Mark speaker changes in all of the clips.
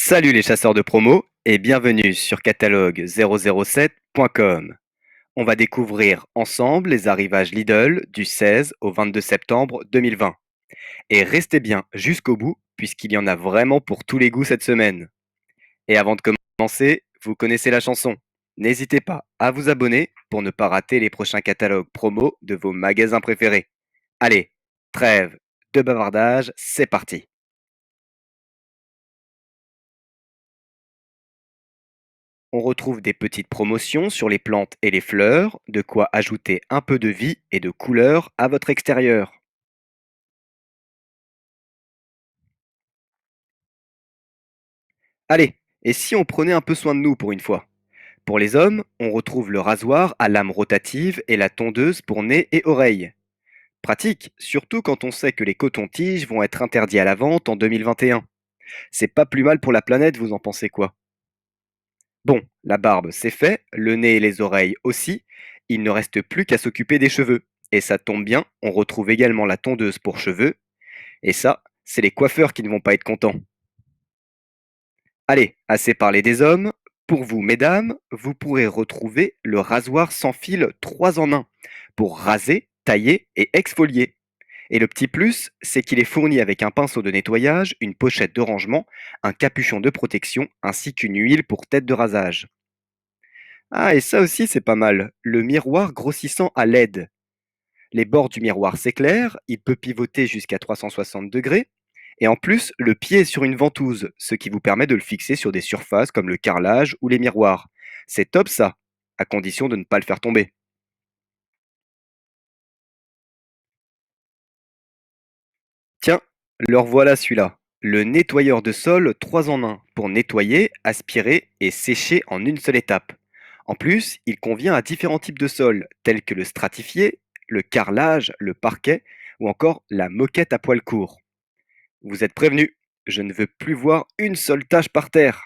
Speaker 1: Salut les chasseurs de promo et bienvenue sur catalogue007.com. On va découvrir ensemble les arrivages Lidl du 16 au 22 septembre 2020. Et restez bien jusqu'au bout puisqu'il y en a vraiment pour tous les goûts cette semaine. Et avant de commencer, vous connaissez la chanson. N'hésitez pas à vous abonner pour ne pas rater les prochains catalogues promo de vos magasins préférés. Allez, trêve de bavardage, c'est parti. On retrouve des petites promotions sur les plantes et les fleurs, de quoi ajouter un peu de vie et de couleur à votre extérieur. Allez, et si on prenait un peu soin de nous pour une fois? Pour les hommes, on retrouve le rasoir à lame rotative et la tondeuse pour nez et oreilles. Pratique, surtout quand on sait que les cotons-tiges vont être interdits à la vente en 2021. C'est pas plus mal pour la planète, vous en pensez quoi? Bon, la barbe, c'est fait, le nez et les oreilles aussi. Il ne reste plus qu'à s'occuper des cheveux. Et ça tombe bien, on retrouve également la tondeuse pour cheveux. Et ça, c'est les coiffeurs qui ne vont pas être contents. Allez, assez parlé des hommes. Pour vous, mesdames, vous pourrez retrouver le rasoir sans fil 3 en 1 pour raser, tailler et exfolier. Et le petit plus, c'est qu'il est fourni avec un pinceau de nettoyage, une pochette de rangement, un capuchon de protection ainsi qu'une huile pour tête de rasage. Ah, et ça aussi, c'est pas mal. Le miroir grossissant à LED. Les bords du miroir s'éclairent, il peut pivoter jusqu'à 360 degrés. Et en plus, le pied est sur une ventouse, ce qui vous permet de le fixer sur des surfaces comme le carrelage ou les miroirs. C'est top ça, à condition de ne pas le faire tomber. Tiens, le revoilà celui-là. Le nettoyeur de sol 3 en 1 pour nettoyer, aspirer et sécher en une seule étape. En plus, il convient à différents types de sols, tels que le stratifié, le carrelage, le parquet ou encore la moquette à poils courts. Vous êtes prévenus, je ne veux plus voir une seule tache par terre.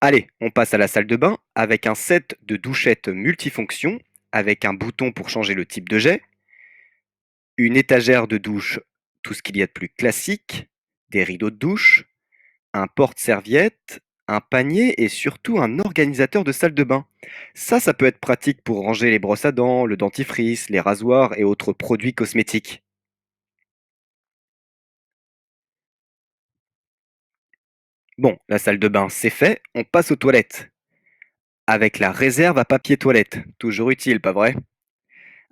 Speaker 1: Allez, on passe à la salle de bain avec un set de douchettes multifonctions, avec un bouton pour changer le type de jet, une étagère de douche, tout ce qu'il y a de plus classique, des rideaux de douche, un porte-serviette, un panier et surtout un organisateur de salle de bain. Ça peut être pratique pour ranger les brosses à dents, le dentifrice, les rasoirs et autres produits cosmétiques. Bon, la salle de bain, c'est fait, on passe aux toilettes. Avec la réserve à papier toilette, toujours utile, pas vrai?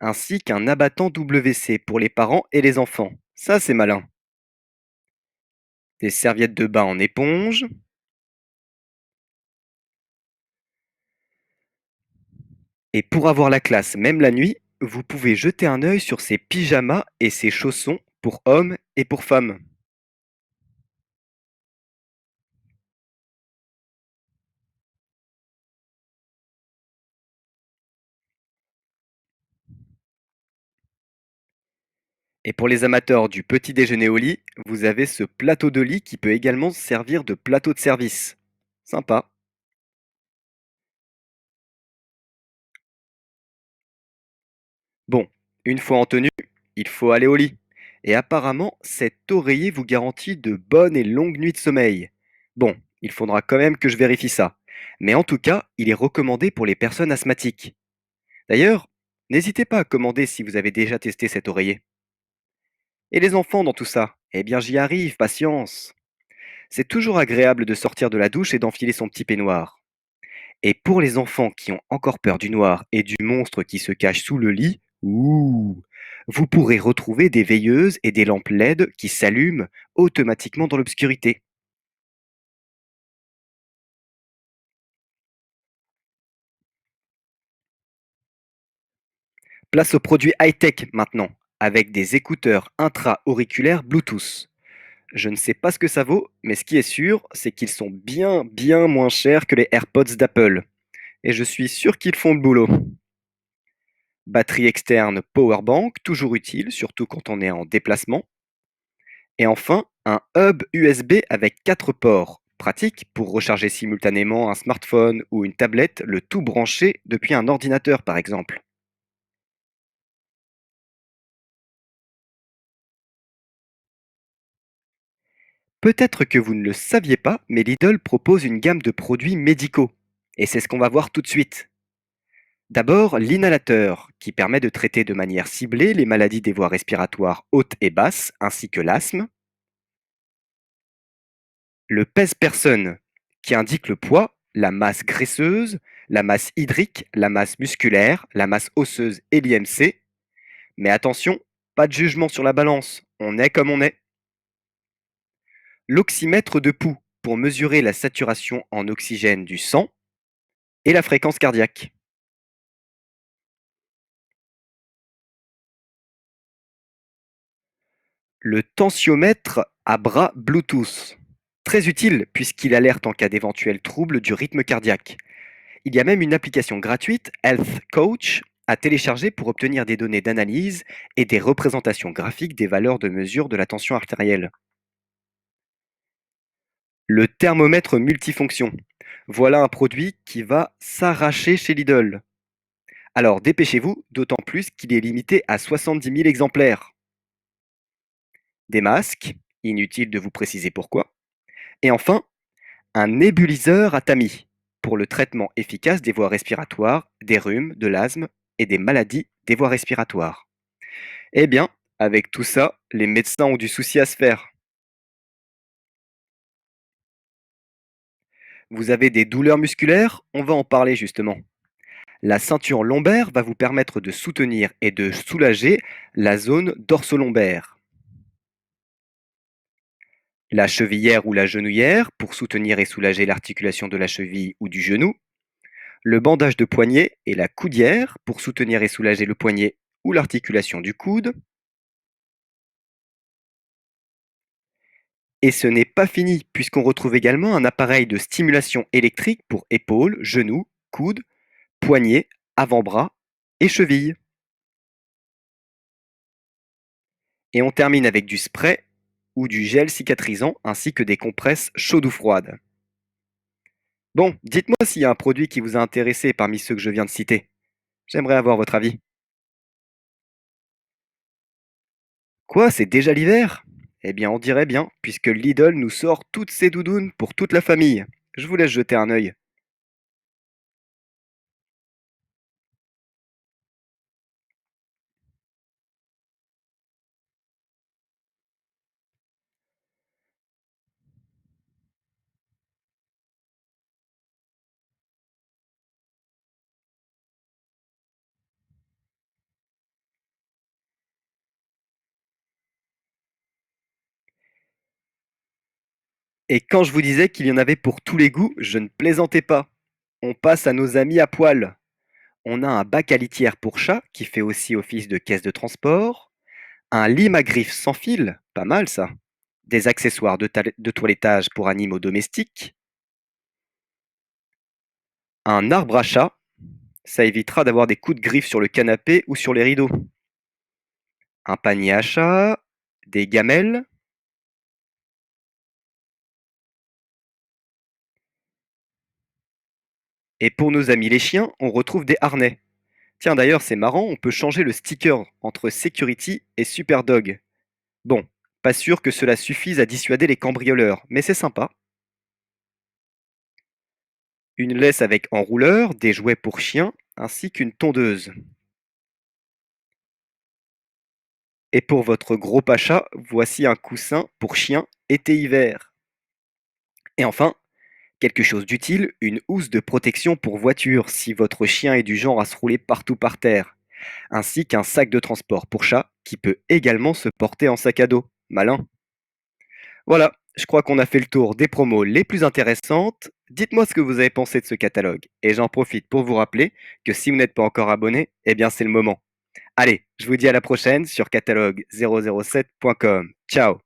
Speaker 1: Ainsi qu'un abattant WC pour les parents et les enfants. Ça, c'est malin. Des serviettes de bain en éponge. Et pour avoir la classe, même la nuit, vous pouvez jeter un œil sur ces pyjamas et ces chaussons pour hommes et pour femmes. Et pour les amateurs du petit déjeuner au lit, vous avez ce plateau de lit qui peut également servir de plateau de service. Sympa. Bon, une fois en tenue, il faut aller au lit. Et apparemment, cet oreiller vous garantit de bonnes et longues nuits de sommeil. Bon, il faudra quand même que je vérifie ça. Mais en tout cas, il est recommandé pour les personnes asthmatiques. D'ailleurs, n'hésitez pas à commander si vous avez déjà testé cet oreiller. Et les enfants dans tout ça? Eh bien j'y arrive, patience. C'est toujours agréable de sortir de la douche et d'enfiler son petit peignoir. Et pour les enfants qui ont encore peur du noir et du monstre qui se cache sous le lit, ouh, vous pourrez retrouver des veilleuses et des lampes LED qui s'allument automatiquement dans l'obscurité. Place aux produits high-tech maintenant, avec des écouteurs intra-auriculaires Bluetooth. Je ne sais pas ce que ça vaut, mais ce qui est sûr, c'est qu'ils sont bien moins chers que les AirPods d'Apple. Et je suis sûr qu'ils font le boulot. Batterie externe Powerbank, toujours utile, surtout quand on est en déplacement. Et enfin, un hub USB avec 4 ports, pratique pour recharger simultanément un smartphone ou une tablette, le tout branché depuis un ordinateur par exemple. Peut-être que vous ne le saviez pas, mais Lidl propose une gamme de produits médicaux. Et c'est ce qu'on va voir tout de suite. D'abord, l'inhalateur, qui permet de traiter de manière ciblée les maladies des voies respiratoires hautes et basses, ainsi que l'asthme. Le pèse-personne, qui indique le poids, la masse graisseuse, la masse hydrique, la masse musculaire, la masse osseuse et l'IMC. Mais attention, pas de jugement sur la balance, on est comme on est. L'oxymètre de pouls, pour mesurer la saturation en oxygène du sang et la fréquence cardiaque. Le tensiomètre à bras Bluetooth. Très utile puisqu'il alerte en cas d'éventuels troubles du rythme cardiaque. Il y a même une application gratuite, Health Coach, à télécharger pour obtenir des données d'analyse et des représentations graphiques des valeurs de mesure de la tension artérielle. Le thermomètre multifonction. Voilà un produit qui va s'arracher chez Lidl. Alors dépêchez-vous, d'autant plus qu'il est limité à 70 000 exemplaires. Des masques, inutile de vous préciser pourquoi. Et enfin, un nébuliseur à tamis, pour le traitement efficace des voies respiratoires, des rhumes, de l'asthme et des maladies des voies respiratoires. Eh bien, avec tout ça, les médecins ont du souci à se faire. Vous avez des douleurs musculaires? On va en parler justement. La ceinture lombaire va vous permettre de soutenir et de soulager la zone dorsolombaire. La chevillère ou la genouillère pour soutenir et soulager l'articulation de la cheville ou du genou. Le bandage de poignet et la coudière pour soutenir et soulager le poignet ou l'articulation du coude. Et ce n'est pas fini puisqu'on retrouve également un appareil de stimulation électrique pour épaules, genoux, coudes, poignets, avant-bras et chevilles. Et on termine avec du spray ou du gel cicatrisant ainsi que des compresses chaudes ou froides. Bon, dites-moi s'il y a un produit qui vous a intéressé parmi ceux que je viens de citer. J'aimerais avoir votre avis. Quoi, c'est déjà l'hiver? Eh bien, on dirait bien, puisque Lidl nous sort toutes ses doudounes pour toute la famille. Je vous laisse jeter un œil. Et quand je vous disais qu'il y en avait pour tous les goûts, je ne plaisantais pas. On passe à nos amis à poil. On a un bac à litière pour chat qui fait aussi office de caisse de transport, un lime à griffes sans fil, pas mal ça, des accessoires de toilettage pour animaux domestiques, un arbre à chat, ça évitera d'avoir des coups de griffe sur le canapé ou sur les rideaux, un panier à chat, des gamelles, et pour nos amis les chiens, on retrouve des harnais. Tiens d'ailleurs, c'est marrant, on peut changer le sticker entre Security et Superdog. Bon, pas sûr que cela suffise à dissuader les cambrioleurs, mais c'est sympa. Une laisse avec enrouleur, des jouets pour chiens, ainsi qu'une tondeuse. Et pour votre gros pacha, voici un coussin pour chien été-hiver. Et enfin, quelque chose d'utile, une housse de protection pour voiture si votre chien est du genre à se rouler partout par terre, ainsi qu'un sac de transport pour chat qui peut également se porter en sac à dos. Malin. Voilà, je crois qu'on a fait le tour des promos les plus intéressantes. Dites-moi ce que vous avez pensé de ce catalogue. Et j'en profite pour vous rappeler que si vous n'êtes pas encore abonné, eh bien c'est le moment. Allez, je vous dis à la prochaine sur catalogue007.com. Ciao.